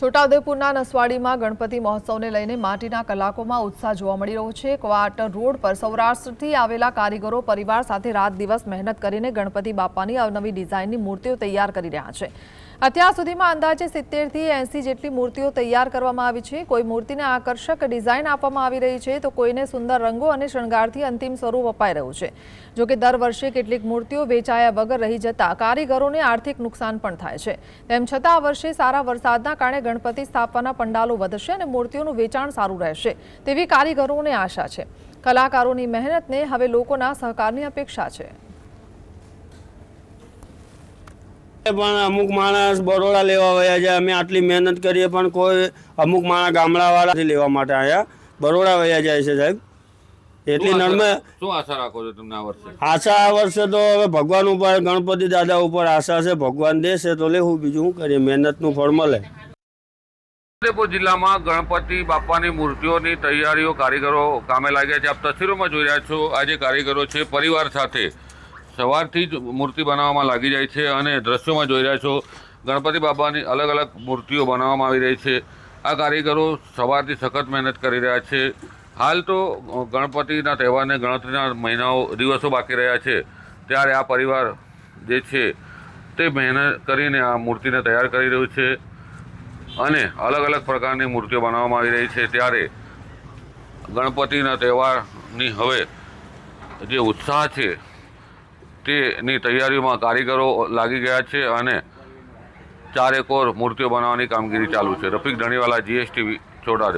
છોટાઉદેપુરના નસવાડીમાં ગણપતિ મહોત્સવને લઈને માટીના કલાકોમાં ઉત્સાહ જોવા મળી રહ્યો છે। ક્વાર્ટર રોડ પર સૌરાષ્ટ્રથી આવેલા કારીગરો પરિવાર સાથે રાત દિવસ મહેનત કરીને ગણપતિ બાપાની અવનવી ડિઝાઇનની મૂર્તિઓ તૈયાર કરી રહ્યા છે। અત્યાર સુધીમાં અંદાજે 70 થી 80 જેટલી મૂર્તિઓ તૈયાર કરવામાં આવી છે। કોઈ મૂર્તિને આકર્ષક ડિઝાઇન આપવામાં આવી રહી છે તો કોઈને સુંદર રંગો અને શણગારથી અંતિમ સ્વરૂપ અપાઈ રહ્યું છે। જો કે દર વર્ષે કેટલીક મૂર્તિઓ વેચાયા વગર રહી જતા કારીગરોને આર્થિક નુકસાન પણ થાય છે। તેમ છતાં આ વર્ષે સારા વરસાદના કારણે ગણપતિ સ્થાપવાના પંડાલો વધશે અને મૂર્તિઓનું વેચાણ સારું રહેશે તેવી કારીગરોને આશા છે। કલાકારોની મહેનતને હવે લોકોના સહકારની અપેક્ષા છે। પણ અમુક માણસ બરોડા લેવા વયા જાય। અમે આટલી મહેનત કરીએ પણ કોઈ અમુક માણસ ગામડાવાળાથી લેવા માટે આવ્યા બરોડા વયા જાય છે સાહેબ। એટલી નર્મે શું આશા રાખો છો તમને આ વર્ષે? આશા આ વર્ષે તો હવે ભગવાન ઉપર ગણપતિ દાદા ઉપર આશા છે। ભગવાન દેશે તો લેવું, બીજું શું કરીએ, મહેનતનું ફળ મળે। છોટાઉદેપુર જિલ્લામાં ગણપતિ બાપાની મૂર્તિઓની તૈયારીઓ કારીગરો કામે લાગ્યા છે। આપ તસવીરોમાં જોઈ રહ્યા છો, આ જે કારીગરો છે પરિવાર સાથે સવારથી જ મૂર્તિ બનાવવામાં લાગી જાય છે અને દ્રશ્યોમાં જોઈ રહ્યા છો ગણપતિ બાપાની અલગ અલગ મૂર્તિઓ બનાવવામાં આવી રહી છે। આ કારીગરો સવારથી સખત મહેનત કરી રહ્યા છે। હાલ તો ગણપતિના તહેવારને ગણતરીના મહિનાઓ દિવસો બાકી રહ્યા છે, ત્યારે આ પરિવાર જે છે તે મહેનત કરીને આ મૂર્તિને તૈયાર કરી રહ્યું છે અને અલગ અલગ પ્રકારની મૂર્તિઓ બનાવવામાં આવી રહી છે। ત્યારે ગણપતિના તહેવારની હવે જે ઉત્સાહ છે તેની તૈયારીઓમાં કારીગરો લાગી ગયા છે અને ચારેકોર મૂર્તિઓ બનાવવાની કામગીરી ચાલુ છે। રફીક ધણીવાલા, GSTV, છોટાઉદેપુર।